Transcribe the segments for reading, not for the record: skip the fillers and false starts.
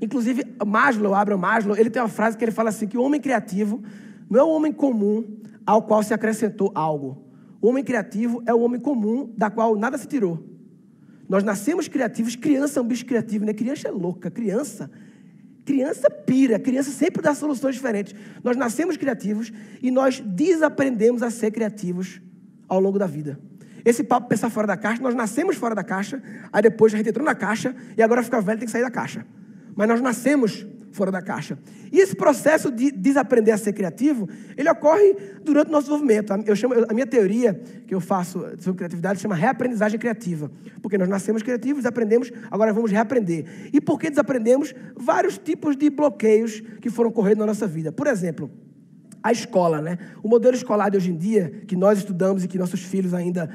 Inclusive, Abraham Maslow, ele tem uma frase que ele fala assim, que o homem criativo não é o homem comum ao qual se acrescentou algo. O homem criativo é o homem comum da qual nada se tirou. Nós nascemos criativos, criança é um bicho criativo, né? Criança é louca, criança pira, criança sempre dá soluções diferentes. Nós nascemos criativos e nós desaprendemos a ser criativos ao longo da vida. Esse papo pensar fora da caixa, nós nascemos fora da caixa, aí depois a gente entrou na caixa e agora fica velho e tem que sair da caixa. Mas nós nascemos fora da caixa. E esse processo de desaprender a ser criativo, ele ocorre durante o nosso desenvolvimento. A minha teoria que eu faço sobre criatividade chama reaprendizagem criativa. Porque nós nascemos criativos, desaprendemos, agora vamos reaprender. E por que desaprendemos? Vários tipos de bloqueios que foram ocorrendo na nossa vida. Por exemplo, a escola, né? O modelo escolar de hoje em dia, que nós estudamos e que nossos filhos ainda,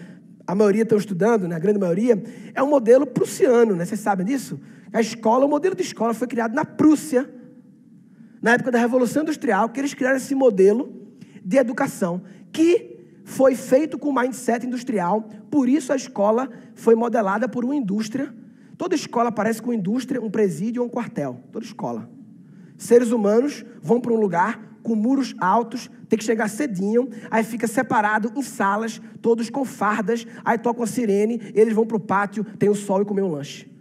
a maioria estão estudando, né? A grande maioria, é um modelo prussiano, né? Vocês sabem disso? A escola, o modelo de escola foi criado na Prússia, na época da Revolução Industrial, que eles criaram esse modelo de educação, que foi feito com mindset industrial, por isso a escola foi modelada por uma indústria. Toda escola parece com indústria, um presídio ou um quartel, toda escola. Seres humanos vão para um lugar com muros altos, tem que chegar cedinho, aí fica separado em salas, todos com fardas, aí tocam a sirene, eles vão para o pátio, tem o sol e comer um lanche.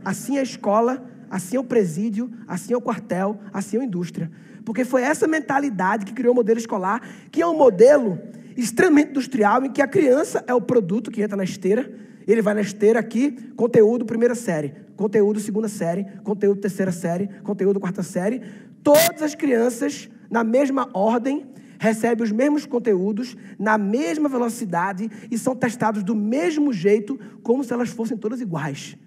Assim é a escola, assim é o presídio, assim é o quartel, assim é a indústria. Porque foi essa mentalidade que criou o modelo escolar, que é um modelo extremamente industrial, em que a criança é o produto que entra na esteira, ele vai na esteira aqui, conteúdo primeira série, conteúdo segunda série, conteúdo terceira série, conteúdo quarta série. Todas as crianças, na mesma ordem, recebem os mesmos conteúdos, na mesma velocidade, e são testados do mesmo jeito, como se elas fossem todas iguais.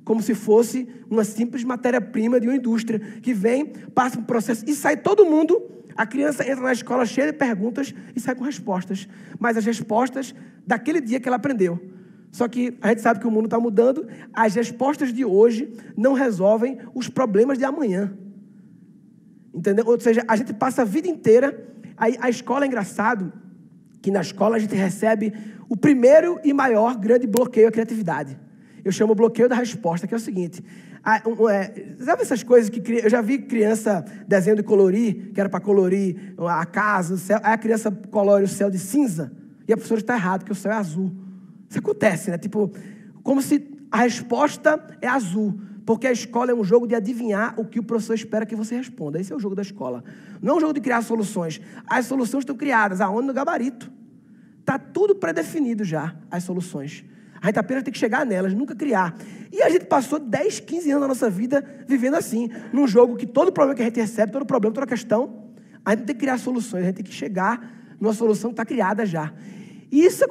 Como se fosse uma simples matéria-prima de uma indústria, que vem, passa por um processo e sai todo mundo. A criança entra na escola cheia de perguntas e sai com respostas. Mas as respostas daquele dia que ela aprendeu. Só que a gente sabe que o mundo está mudando, as respostas de hoje não resolvem os problemas de amanhã. Entendeu? Ou seja, a gente passa a vida inteira, a escola é engraçado, que na escola a gente recebe o primeiro e maior grande bloqueio à criatividade. Eu chamo o bloqueio da resposta, que é o seguinte. Sabe essas coisas que... Eu já vi criança desenho de colorir, que era para colorir a casa, o céu. Aí a criança colore o céu de cinza, e a professora está errada, porque o céu é azul. Isso acontece, né? Tipo, como se a resposta é azul. Porque a escola é um jogo de adivinhar o que o professor espera que você responda. Esse é o jogo da escola. Não é um jogo de criar soluções. As soluções estão criadas. Aonde? No gabarito. Está tudo predefinido já, as soluções. A gente apenas tem que chegar nelas, nunca criar. E a gente passou 10, 15 anos da nossa vida vivendo assim, num jogo que todo problema que a gente recebe, todo problema, toda questão, a gente tem que criar soluções, a gente tem que chegar numa solução que está criada já. E isso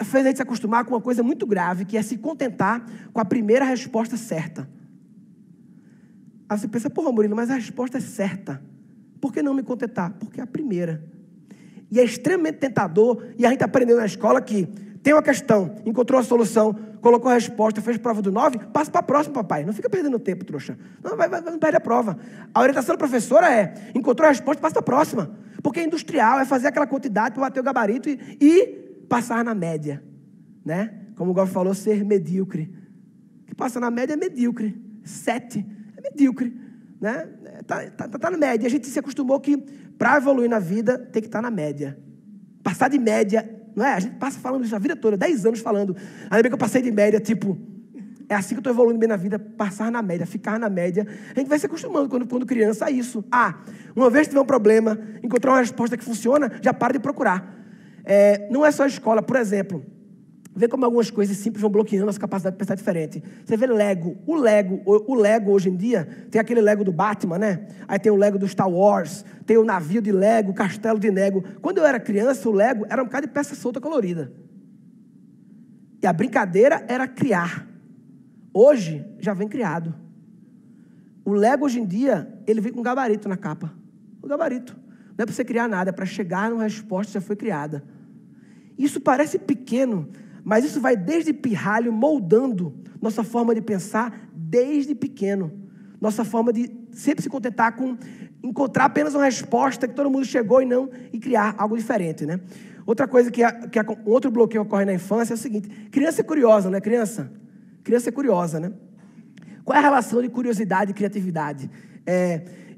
fez a gente se acostumar com uma coisa muito grave, que é se contentar com a primeira resposta certa. Aí você pensa, porra, Murilo, mas a resposta é certa. Por que não me contentar? Porque é a primeira. E é extremamente tentador, e a gente aprendeu na escola que tem uma questão, encontrou a solução, colocou a resposta, fez prova do 9, passa para a próxima, papai. Não fica perdendo tempo, trouxa. Não perde a prova. A orientação da professora é, encontrou a resposta, passa para a próxima. Porque é industrial, é fazer aquela quantidade para bater o gabarito e passar na média. Né? Como o Golf falou, ser medíocre. O que passa na média é medíocre. 7 é medíocre. Né? Tá na média. A gente se acostumou que para evoluir na vida tem que estar na média. Passar de média... Não é? A gente passa falando isso a vida toda, 10 anos falando. Ainda bem que eu passei de média, tipo, é assim que eu estou evoluindo bem na vida, passar na média, ficar na média. A gente vai se acostumando quando criança a isso. Uma vez que tiver um problema, encontrar uma resposta que funciona, já para de procurar. Não é só a escola, por exemplo. Vê como algumas coisas simples vão bloqueando a nossa capacidade de pensar diferente. Você vê Lego. O Lego hoje em dia, tem aquele Lego do Batman, né? Aí tem o Lego do Star Wars, tem o navio de Lego, o castelo de Lego. Quando eu era criança, o Lego era um bocado de peça solta colorida. E a brincadeira era criar. Hoje, já vem criado. O Lego, hoje em dia, ele vem com gabarito na capa. O gabarito. Não é para você criar nada, é para chegar numa resposta que já foi criada. Isso parece pequeno, mas isso vai desde pirralho, moldando nossa forma de pensar desde pequeno. Nossa forma de sempre se contentar com encontrar apenas uma resposta que todo mundo chegou e criar algo diferente, né? Outra coisa um outro bloqueio ocorre na infância é o seguinte: criança é curiosa, não é criança? Criança é curiosa, né? Qual é a relação de curiosidade e criatividade?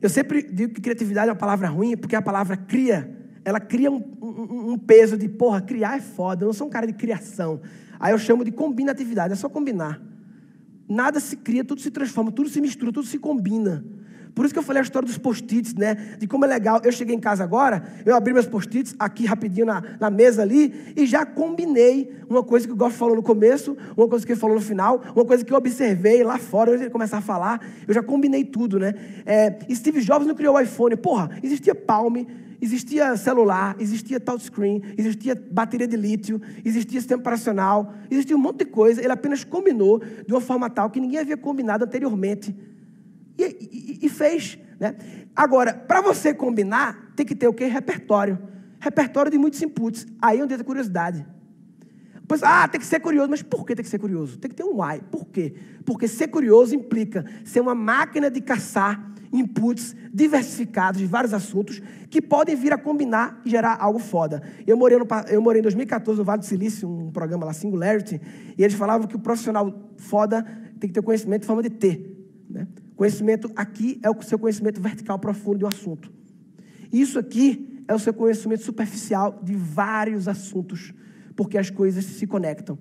Eu sempre digo que criatividade é uma palavra ruim, porque a palavra cria, ela cria um peso de, porra, criar é foda, eu não sou um cara de criação. Aí eu chamo de combinatividade, é só combinar. Nada se cria, tudo se transforma, tudo se mistura, tudo se combina. Por isso que eu falei a história dos post-its, né? De como é legal. Eu cheguei em casa agora, eu abri meus post-its aqui rapidinho na mesa ali e já combinei uma coisa que o Goff falou no começo, uma coisa que ele falou no final, uma coisa que eu observei lá fora, antes de ele começar a falar, eu já combinei tudo, né? Steve Jobs não criou o iPhone. Porra, existia Palm, existia celular, existia touchscreen, existia bateria de lítio, existia sistema operacional, existia um monte de coisa. Ele apenas combinou de uma forma tal que ninguém havia combinado anteriormente. E fez, né? Agora, para você combinar, tem que ter o quê? Repertório. Repertório de muitos inputs. Aí é onde entra a curiosidade. Pois, tem que ser curioso. Mas por que tem que ser curioso? Tem que ter um why. Por quê? Porque ser curioso implica ser uma máquina de caçar inputs diversificados de vários assuntos que podem vir a combinar e gerar algo foda. Eu morei em 2014 no Vale do Silício, um programa lá, Singularity, e eles falavam que o profissional foda tem que ter conhecimento em forma de T, né? Conhecimento aqui é o seu conhecimento vertical profundo de um assunto. Isso aqui é o seu conhecimento superficial de vários assuntos, porque as coisas se conectam.